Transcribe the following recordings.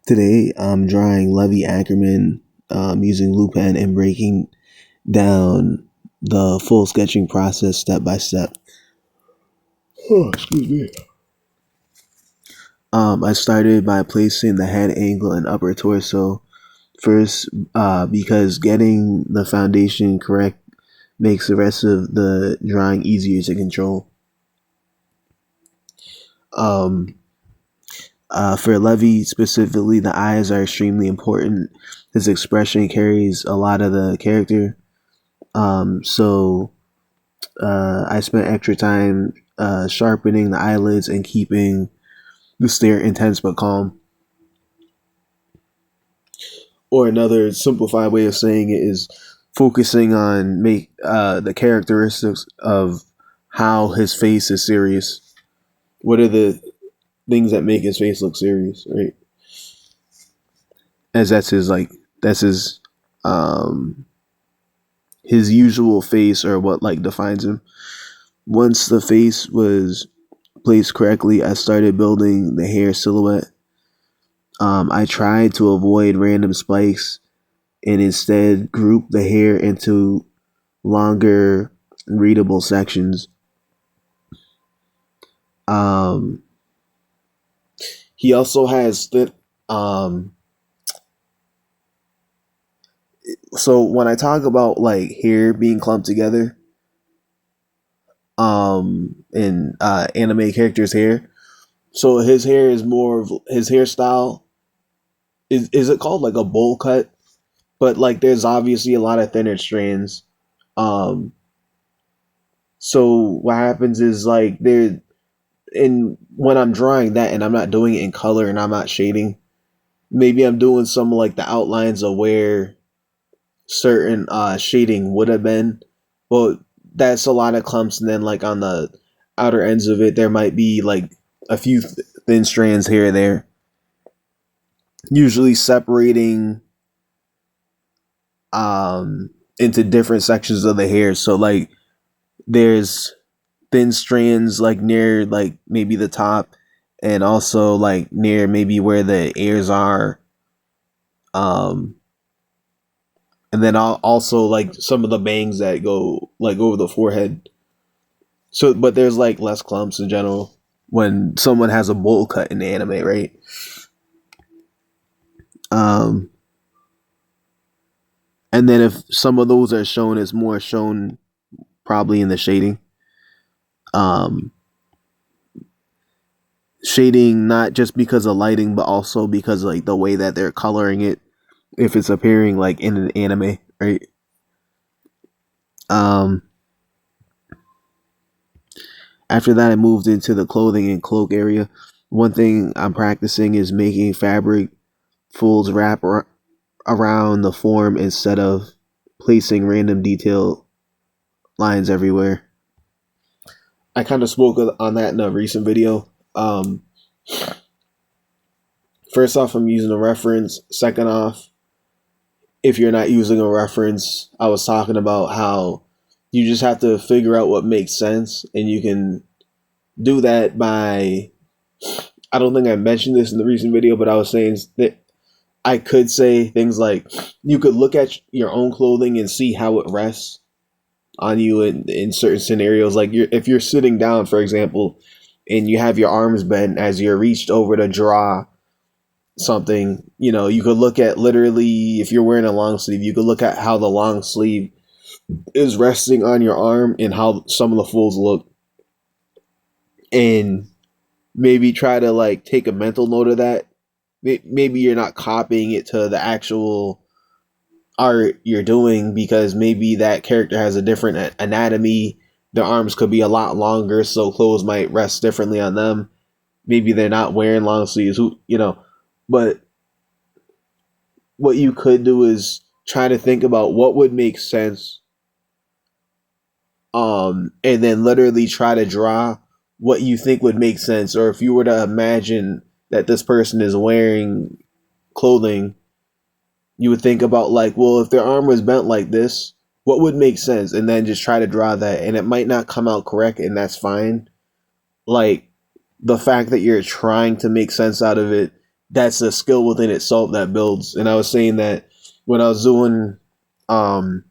Today, I'm drawing Levi Ackerman using blue pen and breaking down the full sketching process step by step. Oh, excuse me. I started by placing the head angle and upper torso first because getting the foundation correct makes the rest of the drawing easier to control. Um, for Levi specifically, the eyes are extremely important. His expression carries a lot of the character. So I spent extra time sharpening the eyelids and keeping the stare intense but calm. Or another simplified way of saying it is focusing on the characteristics of how his face is serious. What are the things that make his face look serious, right? As that's his usual face or what like defines him. Once the face was placed correctly, I started building the hair silhouette. I tried to avoid random spikes and instead group the hair into longer, readable sections. Um, he also has that. So when I talk about like hair being clumped together, in anime characters' hair, so his hair is more of his hairstyle is it called like a bowl cut? But like there's obviously a lot of thinner strands. Um, so what happens is like there in when I'm drawing that and I'm not doing it in color and I'm not shading, maybe I'm doing some like the outlines of where certain shading would have been. Well, that's a lot of clumps, and then like on the outer ends of it, there might be like a few thin strands here or there, usually separating into different sections of the hair. So like there's thin strands like near like maybe the top and also like near maybe where the ears are, um and then also like some of the bangs that go like over the forehead. So but there's like less clumps in general when someone has a bowl cut in the anime, right? um and then if some of those are shown, it's more shown probably in the shading. um Shading not just because of lighting but also because of, like the way that they're coloring it if it's appearing like in an anime, right? um After that, I moved into the clothing and cloak area. One thing I'm practicing is making fabric folds around the form instead of placing random detail lines everywhere. I kind of spoke on that in a recent video. First off, I'm using a reference. Second off, if you're not using a reference, I was talking about how you just have to figure out what makes sense, and you can do that by. I don't think I mentioned this in the recent video, but I was saying that I could say things like you could look at your own clothing and see how it rests on you in certain scenarios. Like if you're sitting down, for example, and you have your arms bent as you're reached over to draw something, you could look at literally if you're wearing a long sleeve, you could look at how the long sleeve is resting on your arm and how some of the folds look, and maybe try to like take a mental note of that. Maybe you're not copying it to the actual art you're doing because maybe that character has a different anatomy. Their arms could be a lot longer, so clothes might rest differently on them. Maybe they're not wearing long sleeves, but what you could do is try to think about what would make sense, and then literally try to draw what you think would make sense. Or if you were to imagine that this person is wearing clothing, you would think about like, well, if their arm was bent like this, what would make sense? And then just try to draw that. And it might not come out correct, and that's fine. Like the fact that you're trying to make sense out of it that's a skill within itself that builds. And I was saying that when I was doing, and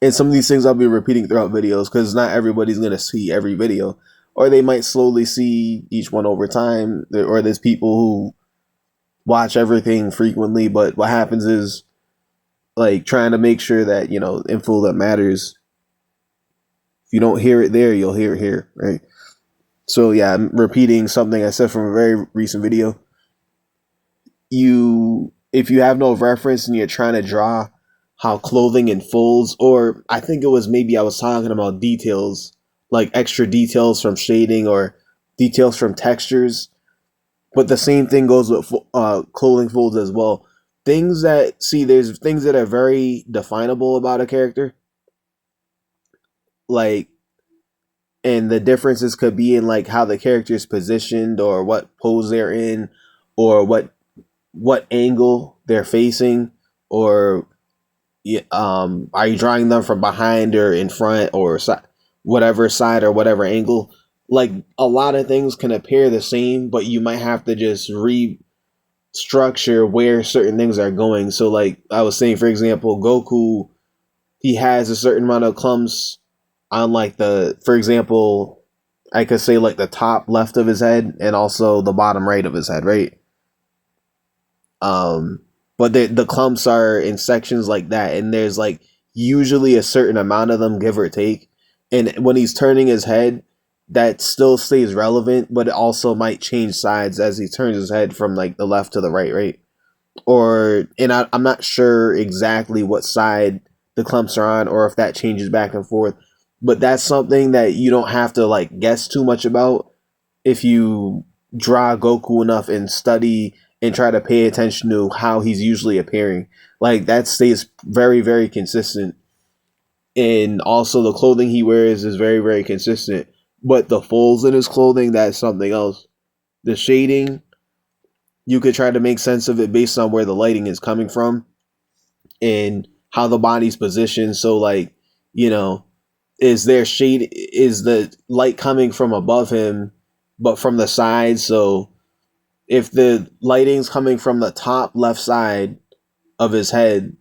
some of these things I'll be repeating throughout videos because not everybody's gonna see every video, or they might slowly see each one over time. Or there's people who watch everything frequently, but what happens is like trying to make sure that info that matters. If you don't hear it there, you'll hear it here, right? So yeah, I'm repeating something I said from a very recent video. If you have no reference and you're trying to draw how clothing unfolds, or I think it was maybe I was talking about details, like extra details from shading or details from textures, but the same thing goes with clothing folds as well. There's things that are very definable about a character, like, and the differences could be in like how the character is positioned or what pose they're in, or what angle they're facing, or are you drawing them from behind or in front or whatever side or whatever angle. Like a lot of things can appear the same, but you might have to just restructure where certain things are going. So like I was saying, for example, Goku, he has a certain amount of clumps on like for example, I could say like the top left of his head and also the bottom right of his head, right? Um, but the clumps are in sections like that, and there's like usually a certain amount of them, give or take. And when he's turning his head, that still stays relevant, but it also might change sides as he turns his head from like the left to the right, right? I'm not sure exactly what side the clumps are on, or if that changes back and forth. But that's something that you don't have to like guess too much about if you draw Goku enough and study and try to pay attention to how he's usually appearing. Like that stays very, very consistent. And also the clothing he wears is very, very consistent. But the folds in his clothing, that's something else. The shading, you could try to make sense of it based on where the lighting is coming from and how the body's positioned. So like, you know, is the light coming from above him but from the side? So if the lighting's coming from the top left side of his head,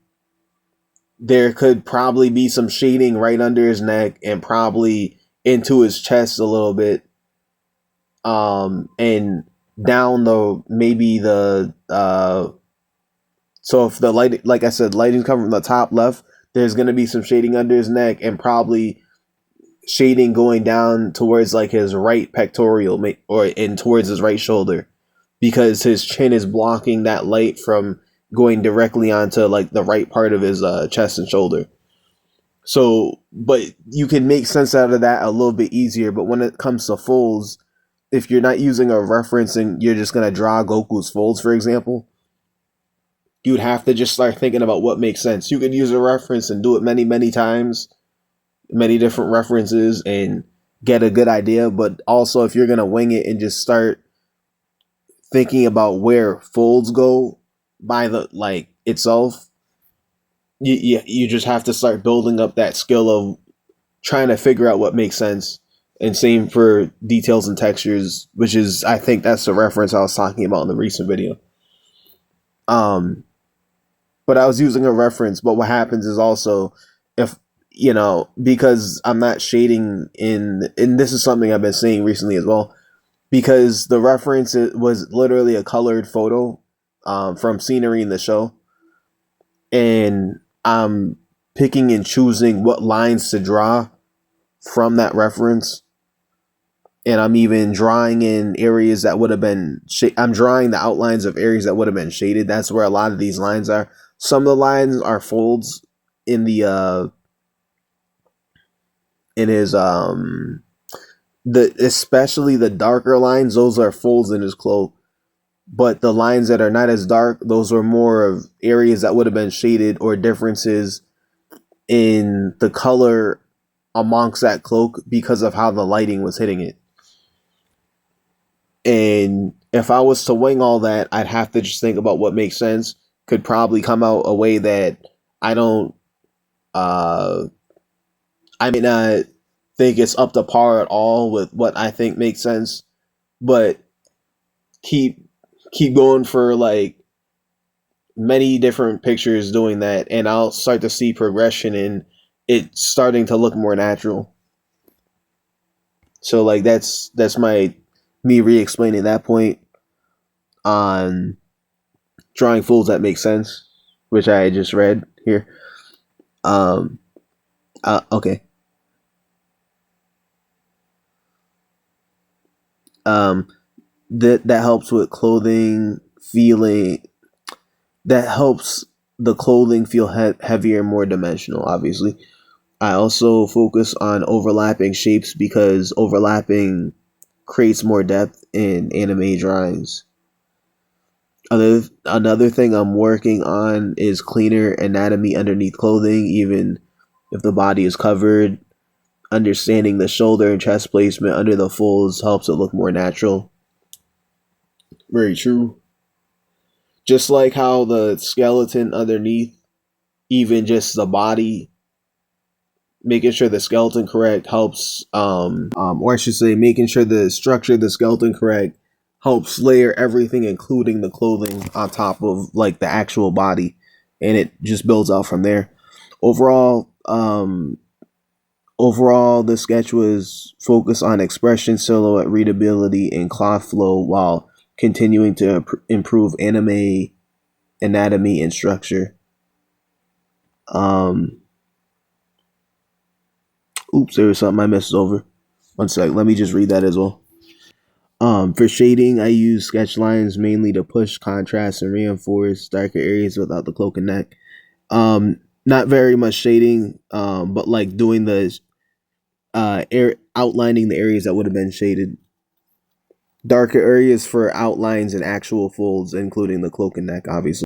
there could probably be some shading right under his neck and probably into his chest a little bit. And down so if the light, like I said, lighting's coming from the top left, there's gonna be some shading under his neck and probably shading going down towards like his right pectoral or in towards his right shoulder, because his chin is blocking that light from going directly onto like the right part of his chest and shoulder. So, but you can make sense out of that a little bit easier. But when it comes to folds, if you're not using a reference and you're just gonna draw Goku's folds, for example, you'd have to just start thinking about what makes sense. You could use a reference and do it many, many times, many different references, and get a good idea. But also, if you're gonna wing it and just start thinking about where folds go by the like itself, you just have to start building up that skill of trying to figure out what makes sense. And same for details and textures, which is, I think that's the reference I was talking about in the recent video. But I was using a reference. But what happens is also, if because I'm not shading and this is something I've been seeing recently as well, because the reference was literally a colored photo from scenery in the show, and I'm picking and choosing what lines to draw from that reference, and I'm even drawing in areas that would have been I'm drawing the outlines of areas that would have been shaded. That's where a lot of these lines are. Some of the lines are folds in the in his especially the darker lines, those are folds in his cloak. But the lines that are not as dark, those are more of areas that would have been shaded or differences in the color amongst that cloak because of how the lighting was hitting it. And if I was to wing all that, I'd have to just think about what makes sense. Could probably come out a way that I don't, I may not think it's up to par at all with what I think makes sense, but keep keep going for like many different pictures doing that, and I'll start to see progression and it's starting to look more natural. So like that's my me re-explaining that point on drawing fools that make sense, which I just read here. Um, okay. Um, that helps with clothing feeling. That helps the clothing feel heavier and more dimensional. Obviously, I also focus on overlapping shapes because overlapping creates more depth in anime drawings. Another thing I'm working on is cleaner anatomy underneath clothing, even if the body is covered. Understanding the shoulder and chest placement under the folds helps it look more natural. Very true. Just like how the skeleton underneath, even just the body, making sure the skeleton correct helps, or I should say, making sure the structure of the skeleton correct helps layer everything, including the clothing, on top of like the actual body, and it just builds out from there. Overall, Overall, the sketch was focused on expression, silhouette, readability, and cloth flow while continuing to improve anime anatomy and structure. Um, Oops, there was something I messed over. One sec, let me just read that as well. For shading, I use sketch lines mainly to push contrast and reinforce darker areas without the cloak and neck. Not very much shading, but like doing the outlining the areas that would have been shaded. Darker areas for outlines and actual folds, including the cloak and neck, obviously.